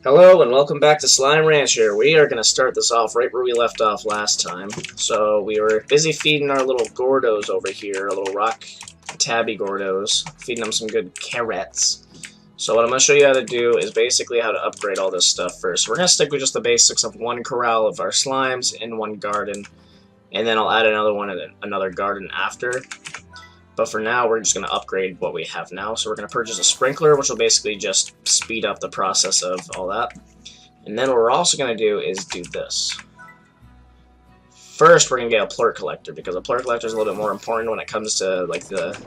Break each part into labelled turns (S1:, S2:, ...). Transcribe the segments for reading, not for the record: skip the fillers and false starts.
S1: Hello and welcome back to Slime Ranch here. We are going to start this off right where we left off last time. So we were busy feeding our little Gordos over here, our little rock tabby Gordos, feeding them some good carrots. So what I'm going to show you how to do is basically how to upgrade all this stuff first. We're going to stick with just the basics of one corral of our slimes in one garden, and then I'll add another one in another garden after. But for now, we're just going to upgrade what we have now. So we're going to purchase a sprinkler, which will basically just speed up the process of all that. And then what we're also going to do is do this. First, we're going to get a plort collector, because a plort collector is a little bit more important when it comes to like the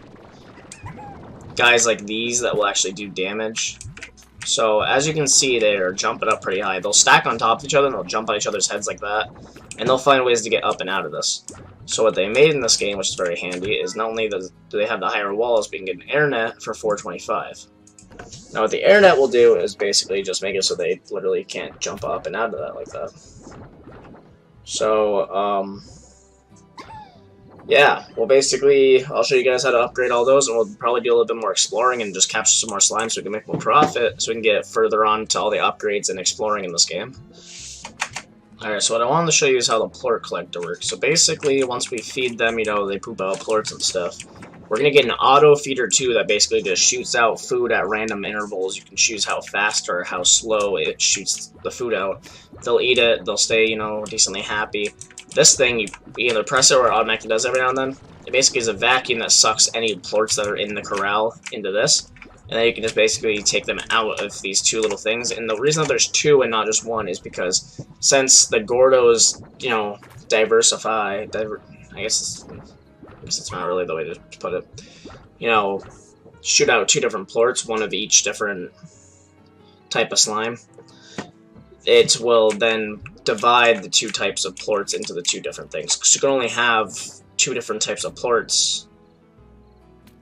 S1: guys like these that will actually do damage. So as you can see, they're jumping up pretty high. They'll stack on top of each other, and they'll jump on each other's heads like that. And they'll find ways to get up and out of this. So what they made in this game, which is very handy, is not only do they have the higher walls, but you can get an air net for $4.25. Now what the air net will do is basically just make it so they literally can't jump up and out of that like that. So, yeah, well basically, I'll show you guys how to upgrade all those, and we'll probably do a little bit more exploring and just capture some more slime so we can make more profit, so we can get further on to all the upgrades and exploring in this game. Alright, so what I wanted to show you is how the plort collector works. So basically, once we feed them, you know, they poop out plorts and stuff. We're going to get an auto feeder too that basically just shoots out food at random intervals. You can choose how fast or how slow it shoots the food out. They'll eat it, they'll stay, you know, decently happy. This thing, you either press it or it automatically does every now and then. It basically is a vacuum that sucks any plorts that are in the corral into this. And then you can just basically take them out of these two little things. And the reason that there's two and not just one is because since the Gordos, you know, diversify, I guess it's not really the way to put it. You know, shoot out two different plorts, one of each different type of slime. It will then divide the two types of plorts into the two different things. Because you can only have two different types of plorts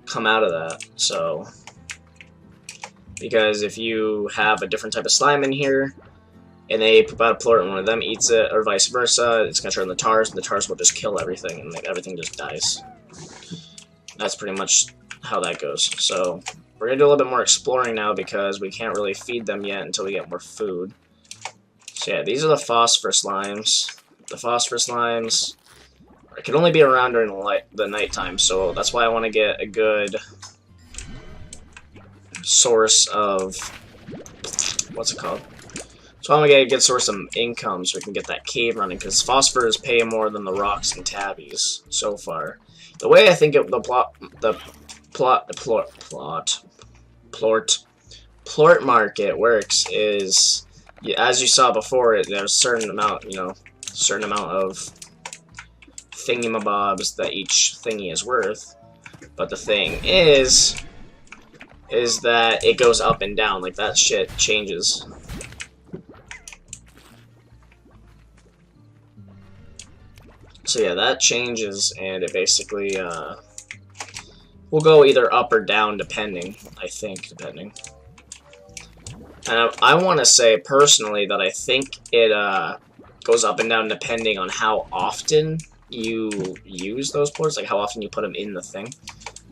S1: come out of that, so... Because if you have a different type of slime in here, and they poop out a plort and one of them eats it, or vice versa, it's going to turn the tars, and the tars will just kill everything, and like, everything just dies. That's pretty much how that goes. So, we're going to do a little bit more exploring now, because we can't really feed them yet until we get more food. So yeah, these are the phosphor slimes. The phosphor slimes can only be around during the nighttime, so that's why I want to get a good source of, what's it called? So I'm gonna get a good source of income so we can get that cave running, because phosphors pay more than the rocks and tabbies so far. The way I think the plort market works is, as you saw before, there's a certain amount, you know, certain amount of thingamabobs that each thingy is worth. But the thing is that it goes up and down, like that shit changes. So yeah, that changes, and it basically will go either up or down depending, I think, depending. And I want to say personally that I think it goes up and down depending on how often you use those plorts, like how often you put them in the thing.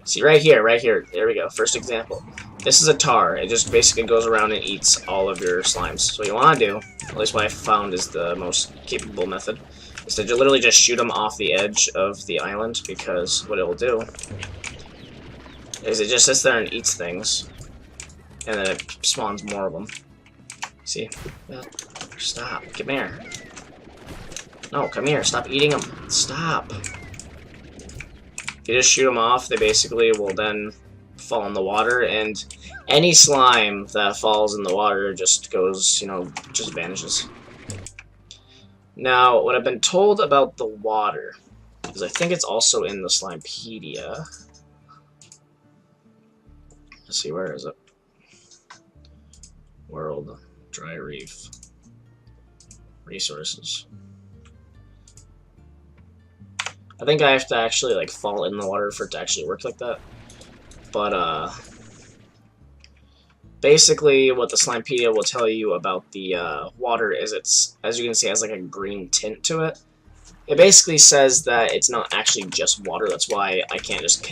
S1: See, right here, there we go, first example. This is a tar. It just basically goes around and eats all of your slimes. So what you want to do, at least what I found is the most capable method, is to literally just shoot them off the edge of the island, because what it will do is it just sits there and eats things, and then it spawns more of them. See? Stop. Come here. No, come here. Stop eating them. Stop. If you just shoot them off, they basically will then fall in the water, and any slime that falls in the water just goes, you know, just vanishes. Now, what I've been told about the water is I think it's also in the Slimepedia. Let's see, where is it? World Dry Reef Resources. I think I have to actually like fall in the water for it to actually work like that. But basically what the Slimepedia will tell you about the water is it's, as you can see, it has like a green tint to it. It basically says that it's not actually just water. That's why I can't just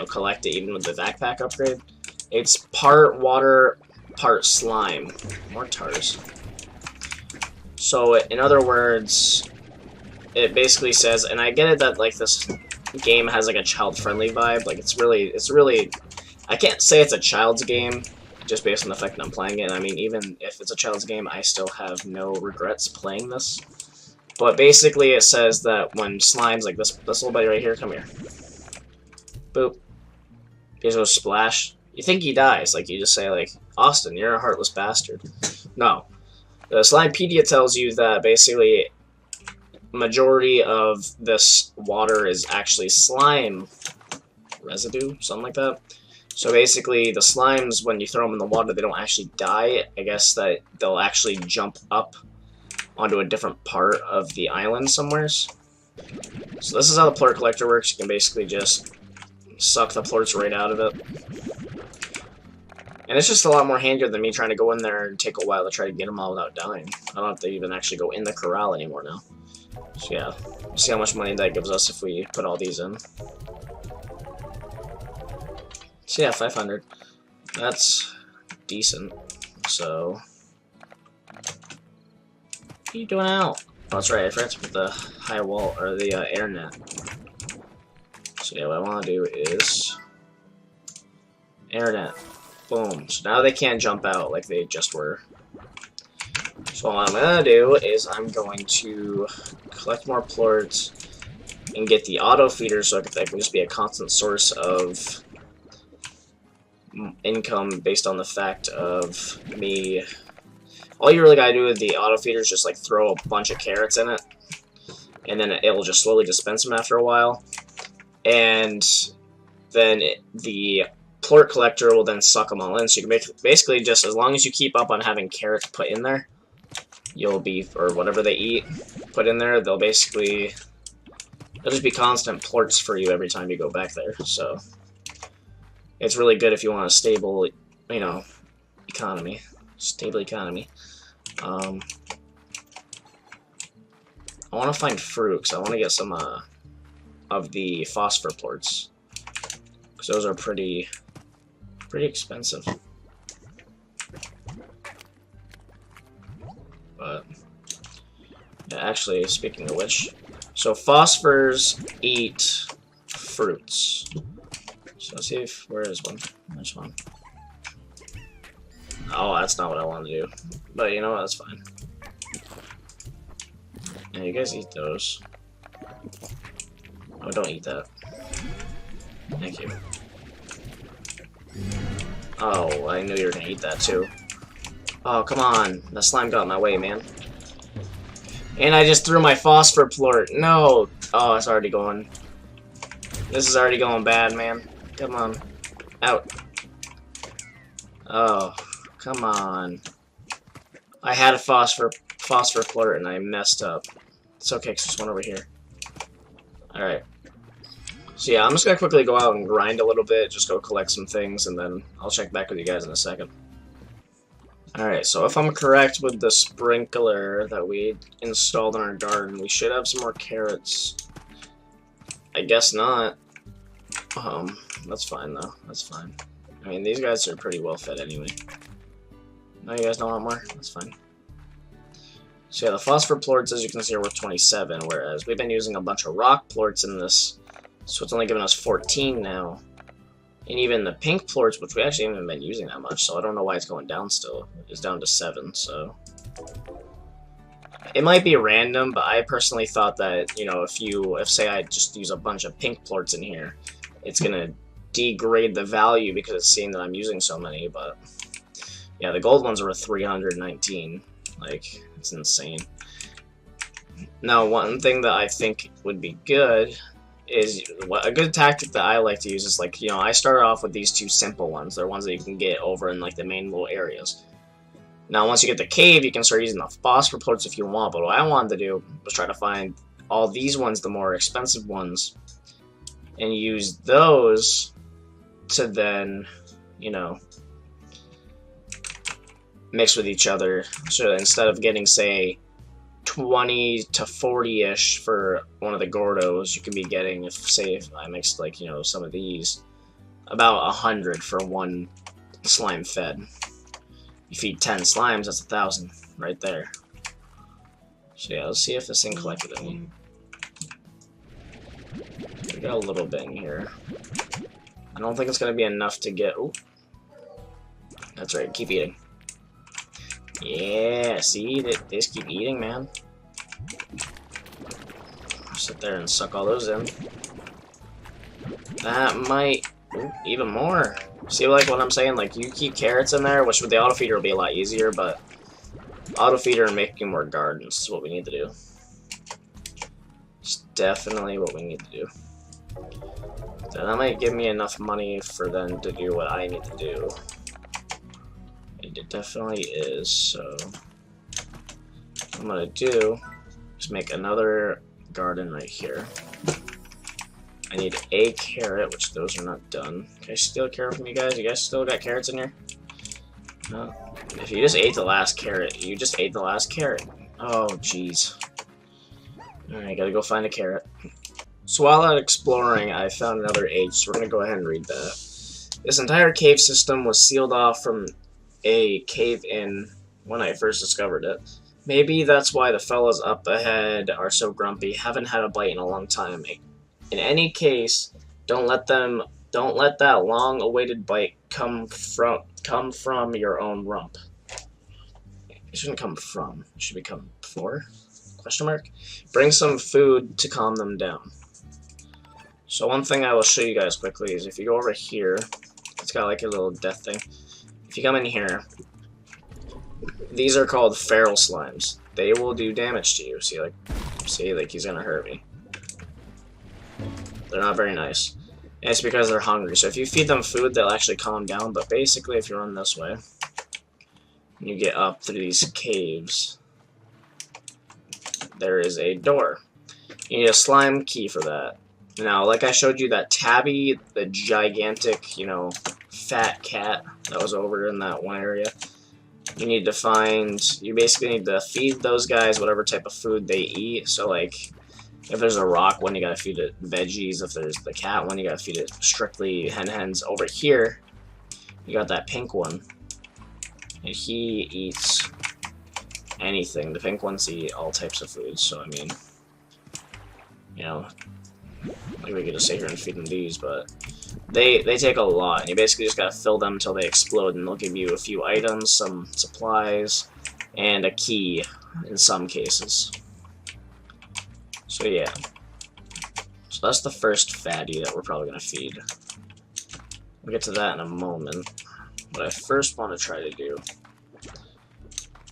S1: collect it even with the backpack upgrade. It's part water, part slime. More tars. So, in other words, it basically says, and I get it that, like, this game has, like, a child-friendly vibe. Like, it's really, I can't say it's a child's game, just based on the fact that I'm playing it. I mean, even if it's a child's game, I still have no regrets playing this. But basically, it says that when slimes, like this little buddy right here, come here. Boop. He goes splash. You think he dies. Like, you just say, like, Austin, you're a heartless bastard. No. The Slimepedia tells you that basically majority of this water is actually slime residue, something like that. So basically, the slimes, when you throw them in the water, they don't actually die. I guess that they'll actually jump up onto a different part of the island somewheres. So this is how the plort collector works. You can basically just suck the plorts right out of it. And it's just a lot more handier than me trying to go in there and take a while to try to get them all without dying. I don't have to even actually go in the corral anymore now. So yeah, we'll see how much money that gives us if we put all these in. So yeah, 500. That's decent. So... what are you doing out? Oh, that's right, I forgot to put the high wall, or the air net. So yeah, what I want to do is... air net. Boom. So now they can't jump out like they just were. So what I'm going to do is I'm going to collect more plorts and get the auto feeder so that can just be a constant source of income based on the fact of me... all you really gotta do with the auto feeder is just like throw a bunch of carrots in it, and then it will just slowly dispense them after a while. And then the plort collector will then suck them all in. So you can make basically just as long as you keep up on having carrots put in there, you'll be, or whatever they eat put in there, they'll just be constant plorts for you every time you go back there. So it's really good if you want a stable, you know, economy. Stable economy. I want to find fruit, because I want to get some of the phosphor plorts, because those are pretty expensive. But yeah, actually, speaking of which, so phosphors eat fruits. So let's see if where is one? There's one. Oh, that's not what I want to do. But you know what, that's fine. Yeah, you guys eat those. Oh, don't eat that. Thank you. Oh, I knew you were gonna eat that too. Oh, come on. The slime got in my way, man. And I just threw my phosphor plort. No! Oh, it's already going. This is already going bad, man. Come on. Out. Oh. Come on. I had a phosphor plort and I messed up. It's okay, because there's one over here. Alright. So yeah, I'm just gonna quickly go out and grind a little bit, just go collect some things, and then I'll check back with you guys in a second. Alright, so if I'm correct with the sprinkler that we installed in our garden, we should have some more carrots. I guess not. That's fine though. That's fine. I mean, these guys are pretty well fed anyway. No, you guys don't want more? That's fine. So yeah, the phosphor plorts, as you can see, are worth 27, whereas we've been using a bunch of rock plorts in this, so it's only giving us 14 now. And even the pink plorts, which we actually haven't been using that much, so I don't know why it's going down still. It's down to 7, so... it might be random, but I personally thought that, you know, if say I just use a bunch of pink plorts in here, it's gonna degrade the value because it's seeing that I'm using so many, but... yeah, the gold ones are worth 319. Like, it's insane. Now, one thing that I think would be good is a good tactic that I like to use is, like, you know, I start off with these two simple ones. They're ones that you can get over in, like, the main little areas. Now, once you get the cave, you can start using the phosphor plorts if you want, but what I wanted to do was try to find all these ones, the more expensive ones, and use those to then, you know, mix with each other. So instead of getting, say, 20 to 40-ish for one of the Gordos, you could be getting, if I mixed, like, you know, some of these, about 100 for one slime fed. You feed 10 slimes, that's 1,000 right there. So yeah, let's see if this thing collected any. We got a little bit in here. I don't think it's gonna be enough to get. Ooh. That's right, keep eating. Yeah, see, they just keep eating, man. Sit there and suck all those in. That might. Ooh, even more. See, like what I'm saying? Like, you keep carrots in there, which with the auto feeder will be a lot easier, but auto feeder and making more gardens is what we need to do. It's definitely what we need to do. So that might give me enough money for them to do what I need to do. It definitely is, so what I'm gonna do is make another garden right here. I need a carrot, which those are not done. Can I steal a carrot from you guys? You guys still got carrots in here? No. If you just ate the last carrot, you just ate the last carrot. Oh, jeez. Alright, gotta go find a carrot. So while out exploring, I found another age, so we're gonna go ahead and read that. This entire cave system was sealed off from a cave-in when I first discovered it. Maybe that's why the fellas up ahead are so grumpy, haven't had a bite in a long time. In any case, don't let that long-awaited bite come from your own rump. It shouldn't come from. It should become for? Question mark? Bring some food to calm them down. So one thing I will show you guys quickly is if you go over here, it's got like a little death thing. If you come in here, these are called feral slimes. They will do damage to you. See, like he's gonna hurt me. They're not very nice. And it's because they're hungry. So if you feed them food, they'll actually calm down. But basically, if you run this way, and you get up through these caves, there is a door. You need a slime key for that. Now, like I showed you that Tabby, the gigantic, you know, fat cat that was over in that one area, you basically need to feed those guys whatever type of food they eat. So, like, if there's a rock one, you gotta feed it veggies. If there's the cat one, you gotta feed it strictly hens. Over here, you got that pink one, and he eats anything. The pink ones eat all types of foods, so I mean, you know, like we could just sit here and feed them these, but they take a lot, and you basically just gotta fill them until they explode, and they'll give you a few items, some supplies, and a key in some cases. So yeah, so that's the first fatty that we're probably gonna feed. We'll get to that in a moment. What I first want to try to do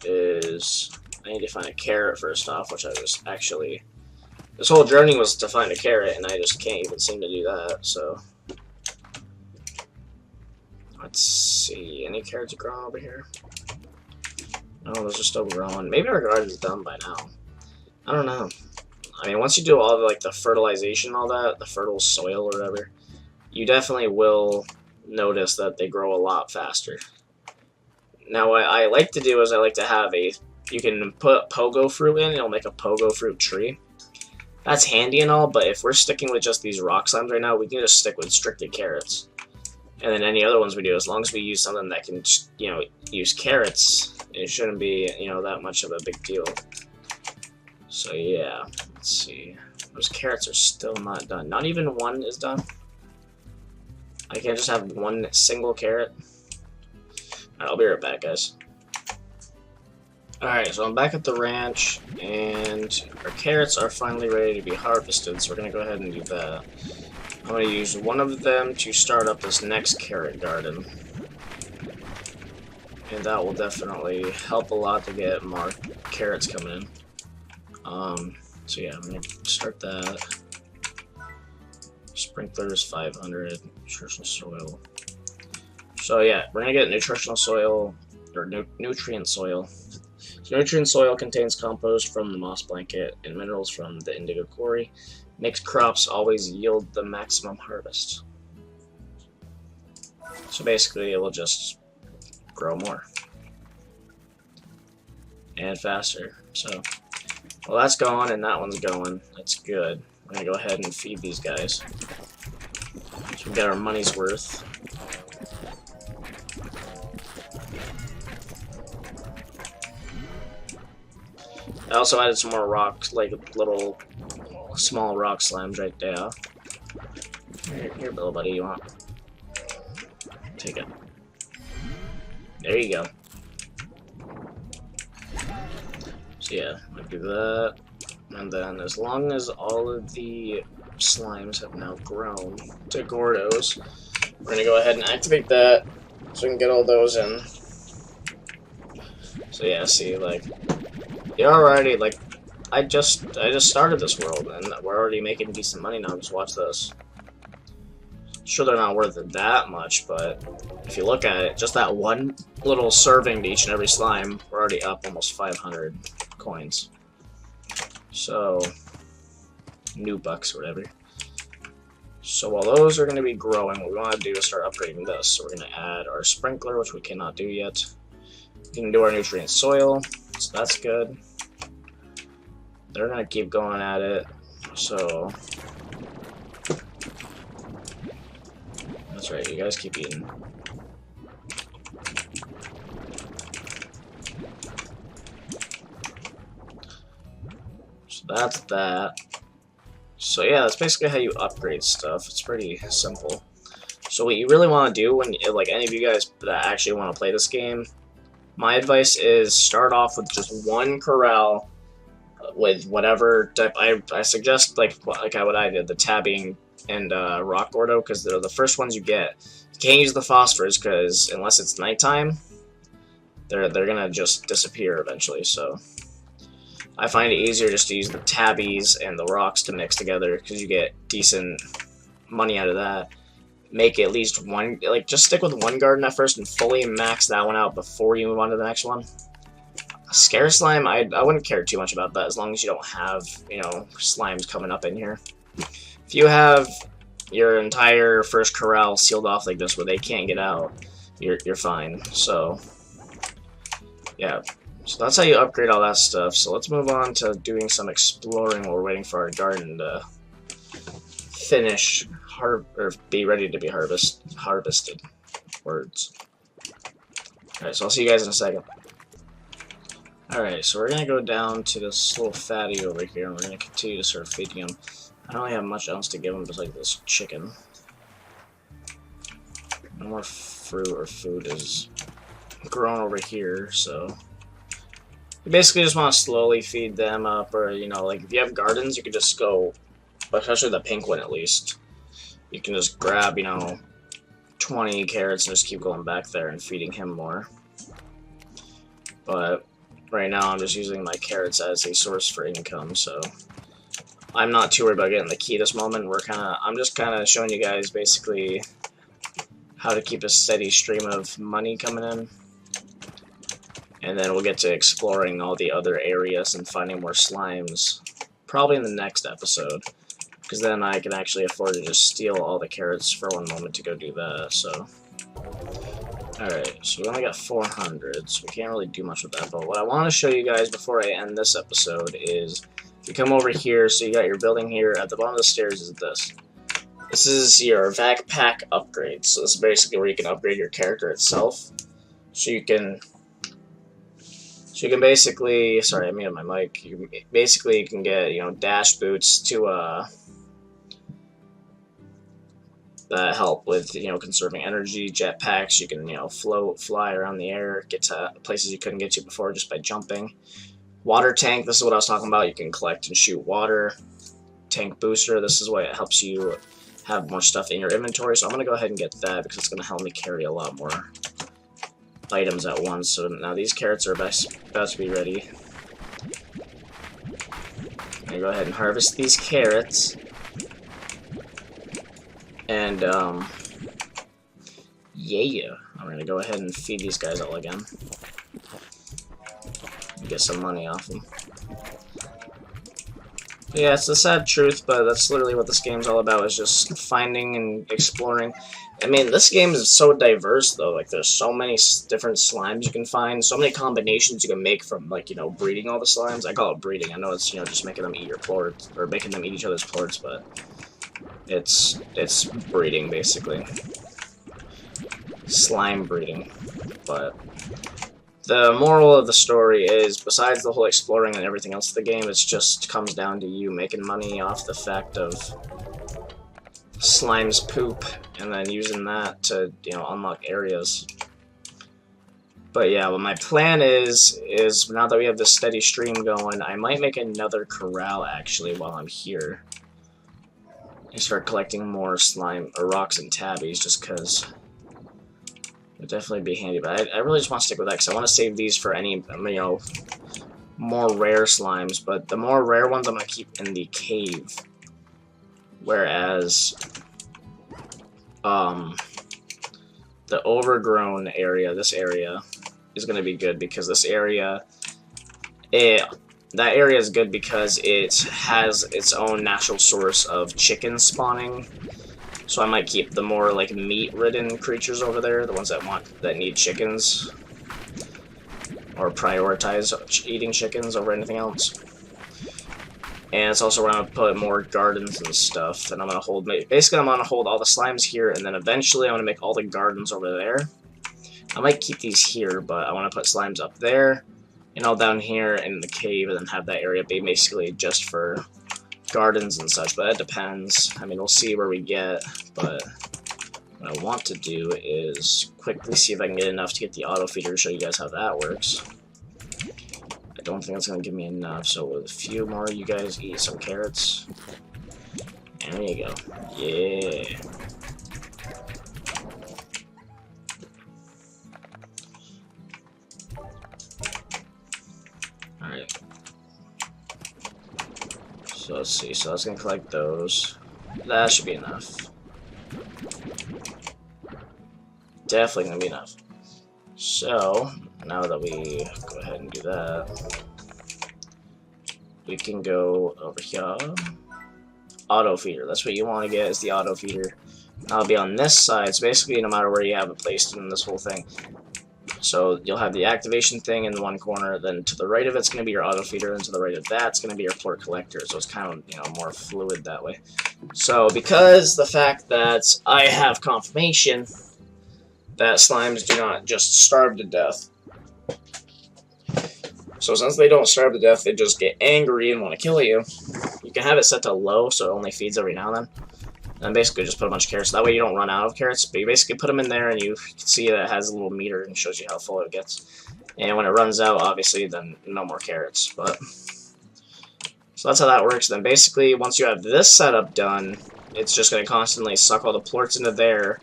S1: is I need to find a carrot first off, which I was actually, this whole journey was to find a carrot, and I just can't even seem to do that, so let's see, any carrots growing over here? No, those are still growing. Maybe our garden's done by now. I don't know. I mean, once you do all the, like, the fertilization, all that, the fertile soil or whatever, you definitely will notice that they grow a lot faster. Now, what I like to do is I like to have you can put pogo fruit in, it'll make a pogo fruit tree. That's handy and all, but if we're sticking with just these rock slimes right now, we can just stick with strictly carrots. And then any other ones we do, as long as we use something that can, you know, use carrots, it shouldn't be, you know, that much of a big deal. So yeah, let's see. Those carrots are still not done. Not even one is done. I can't just have one single carrot. Alright, I'll be right back, guys. Alright, so I'm back at the ranch, and our carrots are finally ready to be harvested, so we're going to go ahead and do that. I'm going to use one of them to start up this next carrot garden. And that will definitely help a lot to get more carrots coming in. So yeah, I'm going to start that. Sprinklers 500, nutritional soil. So yeah, we're going to get nutritional soil, or nutrient soil. So nutrient soil contains compost from the moss blanket and minerals from the indigo quarry. Makes crops always yield the maximum harvest. So basically it will just grow more. And faster. So, well, that's going and that one's going. That's good. We're going to go ahead and feed these guys. So we got our money's worth. I also added some more rocks, like little small rock slimes right there. Here, little buddy, you want? Take it. There you go. So yeah, I do that, and then as long as all of the slimes have now grown to Gordos, we're gonna go ahead and activate that so we can get all those in. So yeah, see, like, you're already, like, I just started this world, and we're already making decent money now. Just watch this. Sure, they're not worth it that much, but if you look at it, just that one little serving to each and every slime, we're already up almost 500 coins. So, new bucks or whatever. So while those are going to be growing, what we want to do is start upgrading this. So we're going to add our sprinkler, which we cannot do yet. We can do our nutrient soil, so that's good. They're going to keep going at it, so... That's right, you guys keep eating. So that's that. So yeah, that's basically how you upgrade stuff. It's pretty simple. So what you really want to do when, like, any of you guys that actually want to play this game, my advice is start off with just one corral with whatever type. I suggest like what I did, the tabbing and rock gordo, because they're the first ones you get. You can't use the phosphors because unless it's nighttime, they're gonna just disappear eventually. So I find it easier just to use the tabbies and the rocks to mix together because you get decent money out of that. Make at least one, like, just stick with one garden at first and fully max that one out before you move on to the next one. Scare slime, I wouldn't care too much about that as long as you don't have, you know, slimes coming up in here. If you have your entire first corral sealed off like this where they can't get out, you're fine. So, yeah. So that's how you upgrade all that stuff. So let's move on to doing some exploring while we're waiting for our garden to finish, or be ready to be harvested. Words. Alright, so I'll see you guys in a second. Alright, so we're gonna go down to this little fatty over here, and we're gonna continue to start feeding him. I don't really have much else to give him besides this chicken. No more fruit or food is grown over here, so you basically just want to slowly feed them up, or, you know, like, if you have gardens, you could just go, especially the pink one at least, you can just grab, you know, 20 carrots and just keep going back there and feeding him more. But right now I'm just using my carrots as a source for income, so I'm not too worried about getting the key this moment. I'm just kind of showing you guys basically how to keep a steady stream of money coming in. And then we'll get to exploring all the other areas and finding more slimes, probably in the next episode, because then I can actually afford to just steal all the carrots for one moment to go do that, so. Alright, so we only got 400, so we can't really do much with that, but what I want to show you guys before I end this episode is, if you come over here, so you got your building here, at the bottom of the stairs is this. This is your vac pack upgrade, so this is basically where you can upgrade your character itself. So you can basically, sorry, I muted my mic. You can get, you know, dash boots to that help with, you know, conserving energy. Jetpacks, you can, you know, fly around the air, get to places you couldn't get to before just by jumping. Water tank, this is what I was talking about. You can collect and shoot water. Tank booster, this is why it helps you have more stuff in your inventory. So I'm gonna go ahead and get that because it's gonna help me carry a lot more items at once. So now these carrots are about to be ready. I'm gonna go ahead and harvest these carrots. And, yeah, I'm gonna go ahead and feed these guys all again. Get some money off them. Yeah, it's the sad truth, but that's literally what this game's all about, is just finding and exploring. I mean, this game is so diverse, though. Like, there's so many different slimes you can find, so many combinations you can make from, like, you know, breeding all the slimes. I call it breeding. I know it's, you know, just making them eat your plorts, or making them eat each other's plorts, but it's breeding, basically. Slime breeding. But The moral of the story is, besides the whole exploring and everything else of the game, it just comes down to you making money off the fact of slime's poop, and then using that to, you know, unlock areas. But yeah, what my plan is now that we have this steady stream going, I might make another corral, actually, while I'm here. And start collecting more slime, or rocks and tabbies, just because it'd definitely be handy. But I really just want to stick with that, because I want to save these for any, you know, more rare slimes. But the more rare ones I'm going to keep in the cave. Whereas, the overgrown area, this area, is going to be good, because this area, that area is good because it has its own natural source of chicken spawning. So I might keep the more like meat-ridden creatures over there, the ones that need chickens, or prioritize eating chickens over anything else. And it's also where I'm gonna put more gardens and stuff, and I'm gonna hold, basically I'm gonna hold all the slimes here, and then eventually I'm gonna make all the gardens over there. I might keep these here, but I want to put slimes up there, and all down here in the cave, and then have that area be basically just for gardens and such, but it depends. I mean, we'll see where we get, but what I want to do is quickly see if I can get enough to get the auto feeder to show you guys how that works. I don't think that's going to give me enough, so with a few more, you guys eat some carrots. And there you go. Yeah. Alright. So let's see. So that's going to collect those. That should be enough. Definitely going to be enough. So, now that we go ahead and do that, we can go over here. Auto feeder. That's what you want to get, is the auto feeder. I'll be on this side, so basically no matter where you have it placed in this whole thing. So you'll have the activation thing in one corner, then to the right of it's going to be your auto feeder, and to the right of that's going to be your plort collector. So it's kind of, you know, more fluid that way. So because the fact that I have confirmation that slimes do not just starve to death. So since they don't starve to death, they just get angry and want to kill you. You can have it set to low, so it only feeds every now and then. And basically just put a bunch of carrots. That way you don't run out of carrots, but you basically put them in there and you can see that it has a little meter and shows you how full it gets. And when it runs out, obviously, then no more carrots. But so that's how that works. Then basically, once you have this setup done, it's just going to constantly suck all the plorts into there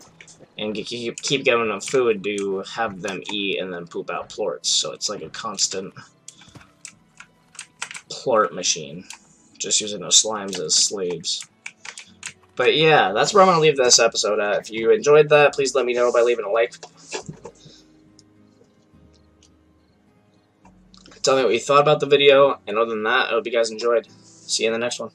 S1: and keep giving them food to have them eat and then poop out plorts. So it's like a constant plort machine, just using those slimes as slaves. But yeah, that's where I'm going to leave this episode at. If you enjoyed that, please let me know by leaving a like. Tell me what you thought about the video, and other than that, I hope you guys enjoyed. See you in the next one.